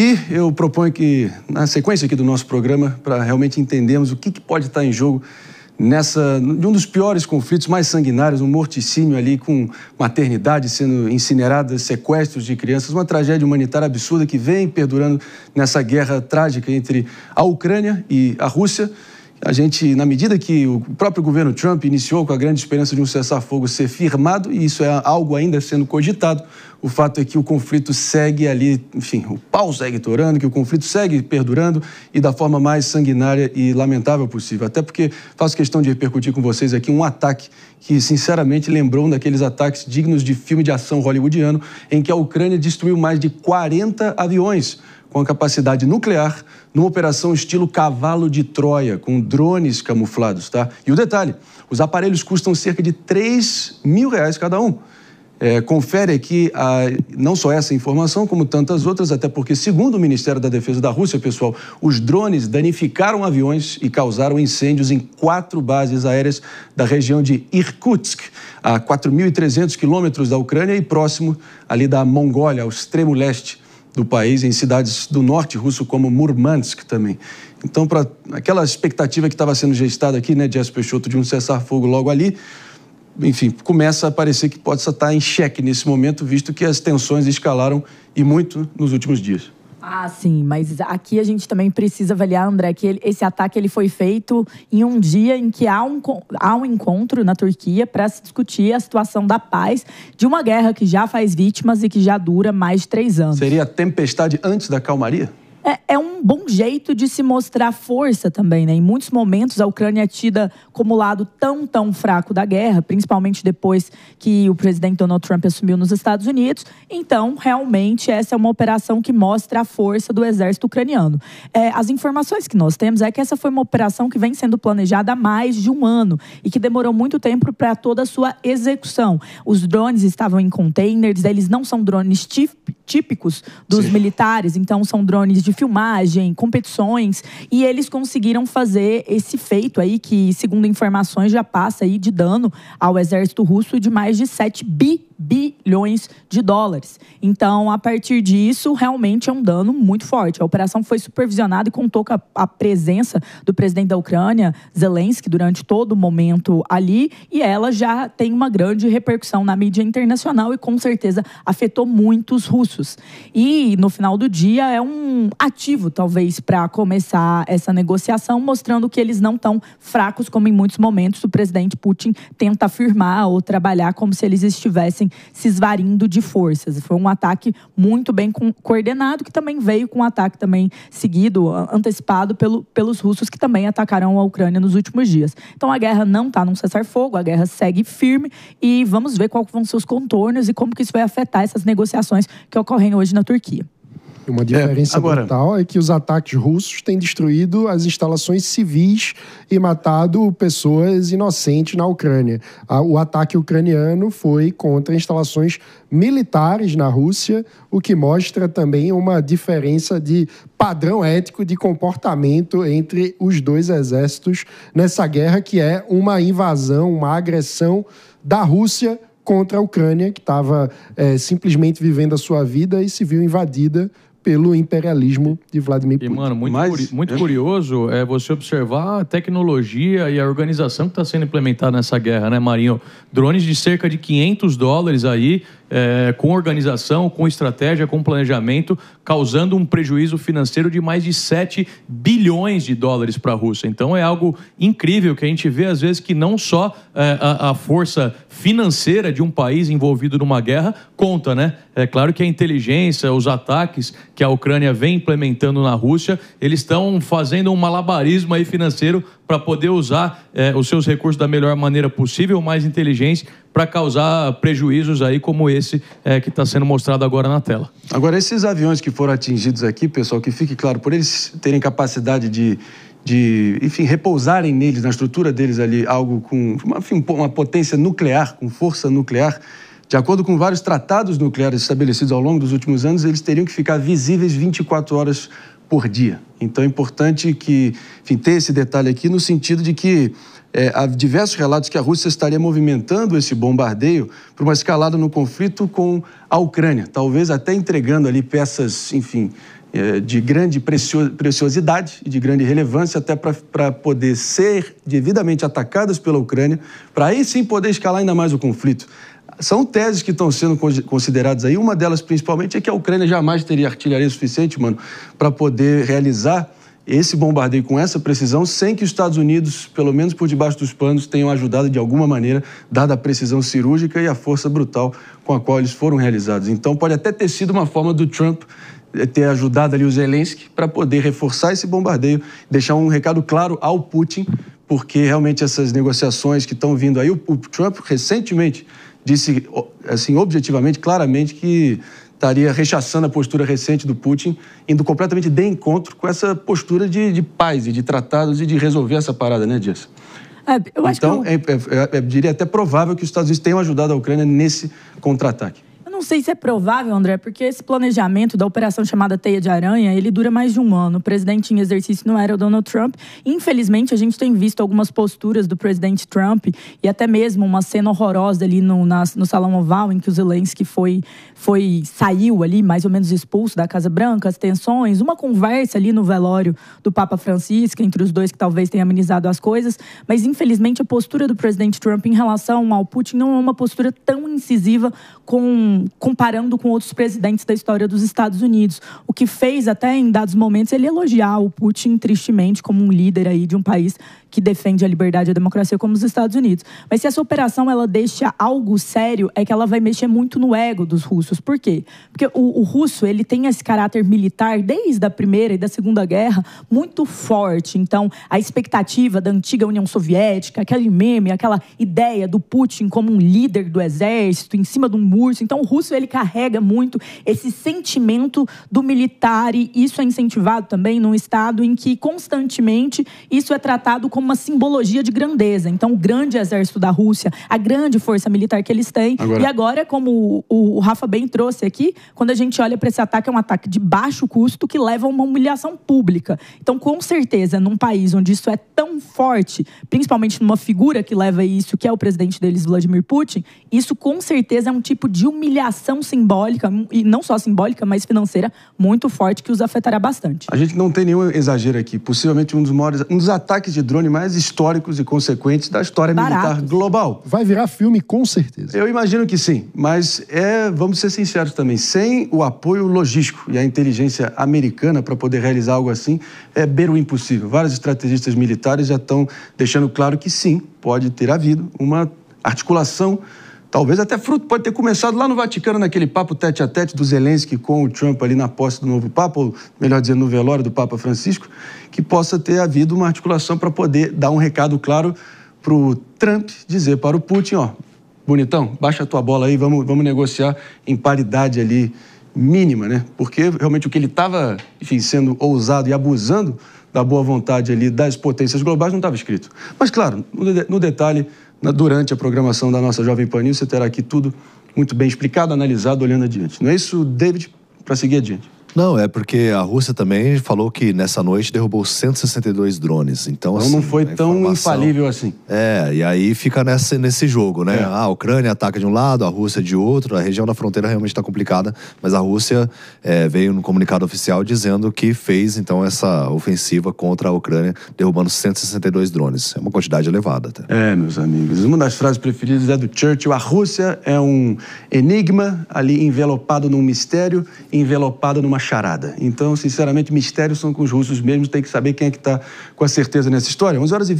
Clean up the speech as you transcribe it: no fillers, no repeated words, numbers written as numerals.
E eu proponho que, na sequência aqui do nosso programa, para realmente entendermos o que pode estar em jogo de um dos piores conflitos mais sanguinários, um morticínio ali com maternidade sendo incineradas, sequestros de crianças, uma tragédia humanitária absurda que vem perdurando nessa guerra trágica entre a Ucrânia e a Rússia. A gente, na medida que o próprio governo Trump iniciou com a grande esperança de um cessar-fogo ser firmado, e isso é algo ainda sendo cogitado, o fato é que o conflito segue ali, enfim, o pau segue torando, que o conflito segue perdurando e da forma mais sanguinária e lamentável possível. Até porque faço questão de repercutir com vocês aqui um ataque que, sinceramente, lembrou um daqueles ataques dignos de filme de ação hollywoodiano, em que a Ucrânia destruiu mais de 40 aviões com a capacidade nuclear, numa operação estilo cavalo de Troia, com drones camuflados, tá? E o detalhe, os aparelhos custam cerca de R$3.000 cada um. Confere aqui não só essa informação, como tantas outras, até porque, segundo o Ministério da Defesa da Rússia, pessoal, os drones danificaram aviões e causaram incêndios em 4 bases aéreas da região de Irkutsk, a 4.300 quilômetros da Ucrânia e próximo ali da Mongólia, ao extremo leste do país, em cidades do norte russo, como Murmansk também. Então, para aquela expectativa que estava sendo gestada aqui, né, Jess Peixoto, de um cessar-fogo logo ali, enfim, começa a parecer que pode estar em xeque nesse momento, visto que as tensões escalaram e muito nos últimos dias. Ah, sim, mas aqui a gente também precisa avaliar, André, que esse ataque ele foi feito em um dia em que há um encontro na Turquia para se discutir a situação da paz de uma guerra que já faz vítimas e que já dura mais de 3 anos. Seria a tempestade antes da calmaria? É um bom jeito de se mostrar força também, né? Em muitos momentos, a Ucrânia é tida como lado tão fraco da guerra, principalmente depois que o presidente Donald Trump assumiu nos Estados Unidos. Então, realmente, essa é uma operação que mostra a força do exército ucraniano. As informações que nós temos é que essa foi uma operação que vem sendo planejada há mais de 1 ano e que demorou muito tempo para toda a sua execução. Os drones estavam em containers, eles não são drones típicos dos militares, então são drones de filmagem, competições, e eles conseguiram fazer esse feito aí que, segundo informações, já passa aí de dano ao exército russo de mais de 7 bilhões de dólares. Então, a partir disso, realmente é um dano muito forte. A operação foi supervisionada e contou com a presença do presidente da Ucrânia, Zelensky, durante todo o momento ali, e ela já tem uma grande repercussão na mídia internacional e, com certeza, afetou muitos russos. E, no final do dia, é um ativo, talvez, para começar essa negociação, mostrando que eles não estão fracos, como em muitos momentos o presidente Putin tenta afirmar ou trabalhar como se eles estivessem se esvarindo de forças. Foi um ataque muito bem coordenado, que também veio com um ataque também seguido, antecipado pelos russos, que também atacaram a Ucrânia nos últimos dias. Então a guerra não está num cessar-fogo, a guerra segue firme e vamos ver quais vão ser os contornos e como que isso vai afetar essas negociações que ocorrem hoje na Turquia. Uma diferença brutal é que os ataques russos têm destruído as instalações civis e matado pessoas inocentes na Ucrânia. O ataque ucraniano foi contra instalações militares na Rússia, o que mostra também uma diferença de padrão ético de comportamento entre os dois exércitos nessa guerra, que é uma invasão, uma agressão da Rússia contra a Ucrânia, que estava simplesmente vivendo a sua vida e se viu invadida pelo imperialismo de Vladimir Putin. E, mano, muito curioso é você observar a tecnologia e a organização que está sendo implementada nessa guerra, né, Marinho? Drones de cerca de $500 aí, com organização, com estratégia, com planejamento, causando um prejuízo financeiro de mais de 7 bilhões de dólares para a Rússia. Então é algo incrível que a gente vê, às vezes, que não só a força financeira de um país envolvido numa guerra conta, né? É claro que a inteligência, os ataques que a Ucrânia vem implementando na Rússia, eles estão fazendo um malabarismo aí financeiro para poder usar os seus recursos da melhor maneira possível, mais inteligente, para causar prejuízos aí como esse que está sendo mostrado agora na tela. Agora, esses aviões que foram atingidos aqui, pessoal, que fique claro, por eles terem capacidade de enfim, repousarem neles, na estrutura deles ali, algo com uma potência nuclear, com força nuclear, de acordo com vários tratados nucleares estabelecidos ao longo dos últimos anos, eles teriam que ficar visíveis 24 horas por dia. Então é importante que, enfim, ter esse detalhe aqui no sentido de que há diversos relatos que a Rússia estaria movimentando esse bombardeio para uma escalada no conflito com a Ucrânia, talvez até entregando ali peças, enfim, de grande preciosidade e de grande relevância até para poder ser devidamente atacadas pela Ucrânia, para aí sim poder escalar ainda mais o conflito. São teses que estão sendo consideradas aí. Uma delas, principalmente, é que a Ucrânia jamais teria artilharia suficiente, mano, para poder realizar esse bombardeio com essa precisão, sem que os Estados Unidos, pelo menos por debaixo dos panos, tenham ajudado de alguma maneira, dada a precisão cirúrgica e a força brutal com a qual eles foram realizados. Então, pode até ter sido uma forma do Trump ter ajudado ali o Zelensky para poder reforçar esse bombardeio, deixar um recado claro ao Putin, porque realmente essas negociações que estão vindo aí, o Trump recentemente disse, assim, objetivamente, claramente, que estaria rechaçando a postura recente do Putin, indo completamente de encontro com essa postura de paz e de tratados e de resolver essa parada, né, Dias? Eu acho então, eu diria até provável que os Estados Unidos tenham ajudado a Ucrânia nesse contra-ataque. Não sei se é provável, André, porque esse planejamento da operação chamada Teia de Aranha, ele dura mais de um ano. O presidente em exercício não era o Donald Trump. Infelizmente, a gente tem visto algumas posturas do presidente Trump e até mesmo uma cena horrorosa ali no Salão Oval, em que o Zelensky saiu ali, mais ou menos expulso da Casa Branca, as tensões, uma conversa ali no velório do Papa Francisco, entre os dois que talvez tenha amenizado as coisas. Mas, infelizmente, a postura do presidente Trump em relação ao Putin não é uma postura tão incisiva comparando com outros presidentes da história dos Estados Unidos. O que fez até em dados momentos ele elogiar o Putin tristemente como um líder aí de um país que defende a liberdade e a democracia como os Estados Unidos. Mas se essa operação ela deixa algo sério, é que ela vai mexer muito no ego dos russos. Por quê? Porque o russo ele tem esse caráter militar desde a Primeira e da Segunda Guerra muito forte. Então, a expectativa da antiga União Soviética, aquele meme, aquela ideia do Putin como um líder do exército em cima de um urso. Então, o russo ele carrega muito esse sentimento do militar e isso é incentivado também num estado em que constantemente isso é tratado como uma simbologia de grandeza. Então, o grande exército da Rússia, a grande força militar que eles têm. E agora, como o Rafa bem trouxe aqui, quando a gente olha para esse ataque, é um ataque de baixo custo que leva a uma humilhação pública. Então, com certeza, num país onde isso é tão forte, principalmente numa figura que leva isso, que é o presidente deles, Vladimir Putin, isso com certeza é um tipo de humilhação simbólica, e não só simbólica, mas financeira, muito forte, que os afetará bastante. A gente não tem nenhum exagero aqui. Possivelmente um dos ataques de drone mais históricos e consequentes da história militar global. Vai virar filme, com certeza. Eu imagino que sim, mas vamos ser sinceros também, sem o apoio logístico e a inteligência americana para poder realizar algo assim, é beira o impossível. Vários estrategistas militares já estão deixando claro que sim, pode ter havido uma articulação, talvez até fruto, pode ter começado lá no Vaticano, naquele papo tete-a-tete do Zelensky com o Trump ali na posse do novo Papa, ou melhor dizendo, no velório do Papa Francisco, que possa ter havido uma articulação para poder dar um recado claro para o Trump dizer para o Putin, ó, bonitão, baixa a tua bola aí, vamos negociar em paridade ali mínima, né? Porque realmente o que ele estava, enfim, sendo ousado e abusando da boa vontade ali das potências globais não estava escrito. Mas, claro, no detalhe, durante a programação da nossa Jovem Pan News, você terá aqui tudo muito bem explicado, analisado, olhando adiante. Não é isso, David, para seguir adiante? Não, é porque a Rússia também falou que nessa noite derrubou 162 drones. Então assim, não foi tão infalível assim. E aí fica nesse jogo, né? A Ucrânia ataca de um lado, a Rússia de outro, a região da fronteira realmente está complicada, mas a Rússia veio no comunicado oficial dizendo que fez, então, essa ofensiva contra a Ucrânia, derrubando 162 drones. É uma quantidade elevada até. Meus amigos, uma das frases preferidas é do Churchill: a Rússia é um enigma ali envelopado num mistério, envelopado numa charada. Então, sinceramente, mistérios são com os russos mesmos, tem que saber quem é que está com a certeza nessa história. 11h20.